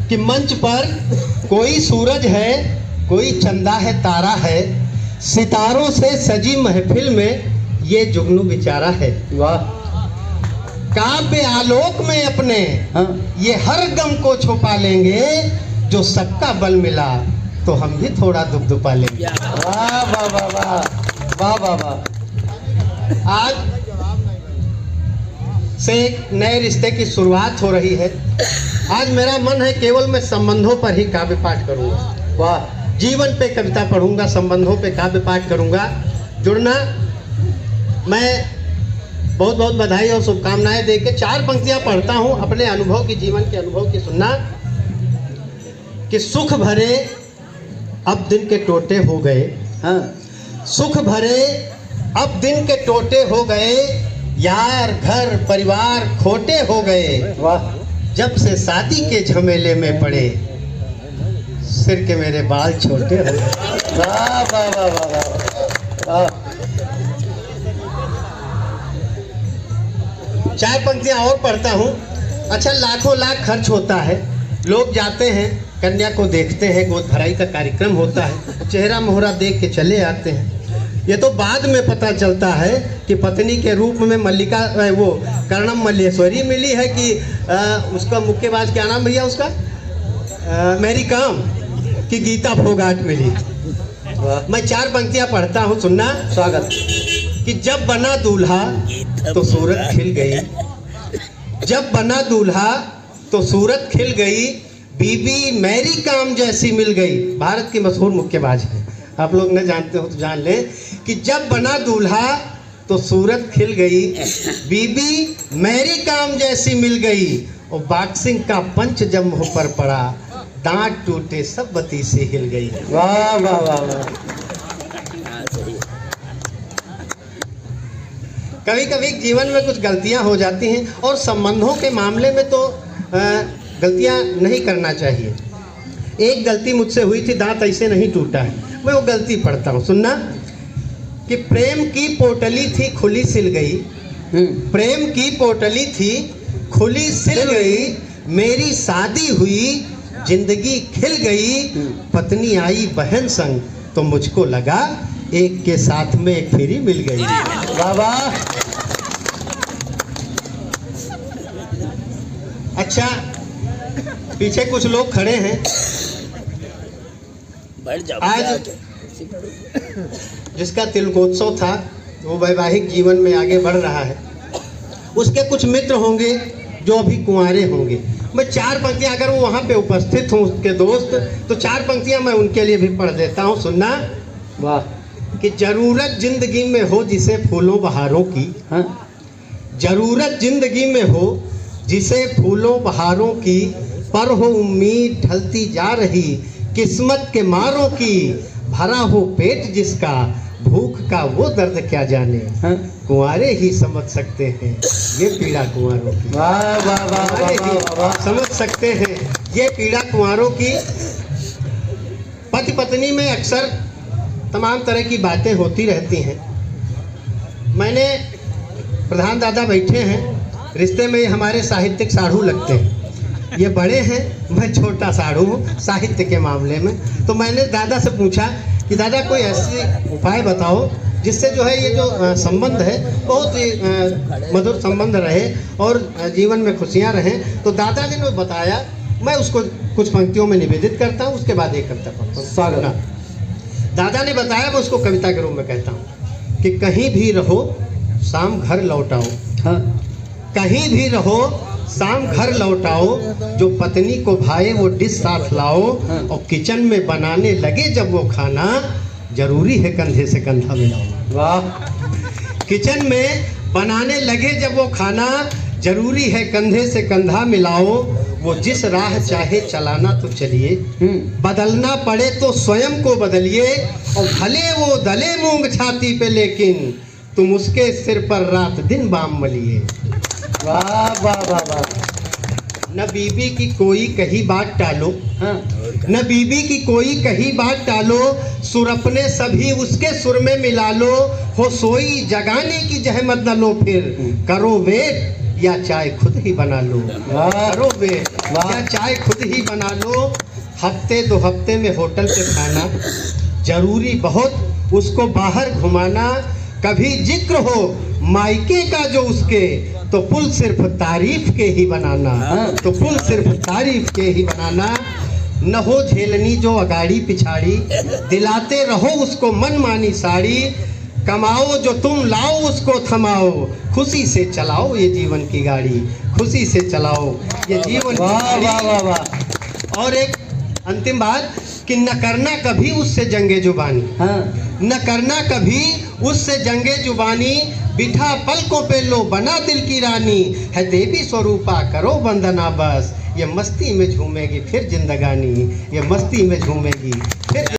कि मंच पर कोई सूरज है, कोई चंदा है, तारा है, सितारों से सजी महफिल में ये जुगनू बेचारा है। वाह। काव्य आलोक में अपने हाँ। ये हर गम को छुपा लेंगे, जो सबका बल मिला तो हम भी थोड़ा दुबदुबा लेंगे। वाह वाह वाह वाह वाह वाह वाह। आज से एक नए रिश्ते की शुरुआत हो रही है। आज मेरा मन है केवल मैं संबंधों पर ही काव्य पाठ करूंगा। वाह। जीवन पे कविता पढ़ूंगा, संबंधों पे काव्य पाठ करूंगा। जुड़ना, मैं बहुत बहुत बधाई और शुभकामनाएं दे के 4 पंक्तियां पढ़ता हूं अपने अनुभव की, जीवन के अनुभव की। सुनना कि सुख भरे अब दिन के टोटे हो गए। हाँ। सुख भरे अब दिन के टोटे हो गए, यार घर परिवार खोटे हो गए। वाह। जब से शादी के झमेले में पड़े, सिर के मेरे बाल छोटे हो गए। वाह वाह वाह वाह वाह। 4 पंक्तियां और पढ़ता हूँ। अच्छा, लाखों लाख खर्च होता है, लोग जाते हैं, कन्या को देखते हैं, गोद भराई का कार्यक्रम होता है, चेहरा मोहरा देख के चले आते हैं। ये तो बाद में पता चलता है कि पत्नी के रूप में मल्लिका वो कर्णम मल्लेश्वरी मिली है कि उसका मुक्केबाज, क्या नाम भैया उसका, मैरी कॉम की गीता फोगाट मिली। मैं 4 पंक्तियां पढ़ता हूँ, सुनना। स्वागत। कि जब बना दूल्हा तो सूरत खिल गई, जब बना दूल्हा तो सूरत खिल गई, बीबी मैरी कॉम जैसी मिल गई। भारत की मशहूर मुक्केबाज है, आप लोग न जानते हो तो जान लें कि जब बना दूल्हा तो सूरत खिल गई, बीबी मैरी कॉम जैसी मिल गई। और बॉक्सिंग का पंच जब मुंह पर पड़ा, दांत टूटे सब बत्ती से हिल गई। वाह वाह वाह वाह। कभी कभी जीवन में कुछ गलतियां हो जाती हैं और संबंधों के मामले में तो गलतियां नहीं करना चाहिए। एक गलती मुझसे हुई थी, दांत ऐसे नहीं टूटा है, मैं वो गलती पढ़ता हूँ, सुनना। कि प्रेम की पोटली थी खुली सिल गई, प्रेम की पोटली थी खुली सिल गई, मेरी शादी हुई जिंदगी खिल गई, पत्नी आई बहन संग तो मुझको लगा एक के साथ में एक फ्री मिल गई। वाह वाह। अच्छा, पीछे कुछ लोग खड़े हैं। आज जिसका तिलकोत्सव था वो वैवाहिक जीवन में आगे बढ़ रहा है, उसके कुछ मित्र होंगे जो अभी कुंवारे होंगे। मैं 4 पंक्तियां, अगर वो वहाँ पे उपस्थित हों उसके दोस्त, तो 4 पंक्तियां मैं उनके लिए भी पढ़ देता हूँ, सुनना। वाह। कि जरूरत जिंदगी में हो जिसे फूलों बहारों की। हाँ। जरूरत जिंदगी में हो जिसे फूलों बहारों की, पर हो उम्मीद ढलती जा रही किस्मत के मारों की, भरा हो पेट जिसका भूख का वो दर्द क्या जाने। हाँ। कुंवारे ही समझ सकते हैं ये पीड़ा कुंवारों की। वाह वाह वाह कुंवारे वाह ही वाह। समझ सकते हैं ये पीड़ा कुंवारों की। पति पत्नी में अक्सर तमाम तरह की बातें होती रहती हैं। मैंने, प्रधान दादा बैठे हैं, रिश्ते में हमारे साहित्यिक साढ़ू लगते हैं। ये बड़े हैं, मैं छोटा साढ़ू हूँ साहित्य के मामले में। तो मैंने दादा से पूछा कि दादा कोई ऐसे उपाय बताओ जिससे जो है ये जो संबंध है बहुत ही मधुर संबंध रहे और जीवन में खुशियाँ रहें। तो दादाजी ने बताया, मैं उसको कुछ पंक्तियों में निवेदित करता हूँ, उसके बाद एक कविता पढ़ता हूँ। स्वागत। दादा ने बताया, मैं उसको कविता के रूप में कहता हूँ कि कहीं भी रहो शाम घर लौटाओ। हाँ। कहीं भी रहो शाम घर लौटाओ, जो पत्नी को भाए वो डिश साथ लाओ। हाँ। और किचन में बनाने लगे जब वो खाना, जरूरी है कंधे से कंधा मिलाओ। वाह। किचन में बनाने लगे जब वो खाना, जरूरी है कंधे से कंधा मिलाओ। वो जिस राह चाहे चलाना तो चलिए, बदलना पड़े तो स्वयं को बदलिए। और भले वो दले मूंग छाती पे, लेकिन तुम उसके सिर पर रात दिन बाम मलिए। वाह वाह वाह वाह। न बीबी की कोई कही बात टालो, हाँ। न बीबी की कोई कही बात टालो, सुर अपने सभी उसके सुर में मिला लो। हो सोई जगाने की जहमत न लो, फिर करो वेट या चाय खुद ही बना लो। करो वेट या चाय खुद ही बना बना लो, हफ्ते 2 हफ्ते में होटल पे खाना, जरूरी बहुत उसको बाहर घुमाना, कभी जिक्र हो मायके का जो उसके, तो पुल सिर्फ तारीफ के ही बनाना, तो पुल सिर्फ तारीफ के ही बनाना। न हो झेलनी जो अगाड़ी पिछाड़ी, दिलाते रहो उसको मनमानी साड़ी, कमाओ जो तुम लाओ उसको थमाओ, खुशी से चलाओ ये जीवन की गाड़ी, खुशी से चलाओ ये जीवन की वाह गाड़ी। वाह वाह वाह। और एक अंतिम बात कि न करना कभी उससे जंगे जुबानी, हाँ न करना कभी उससे जंगे जुबानी, बिठा पलकों पे लो बना दिल की रानी, है देवी स्वरूपा करो वंदना बस, ये मस्ती में झूमेगी फिर जिंदगानी, ये मस्ती में झूमेगी फिर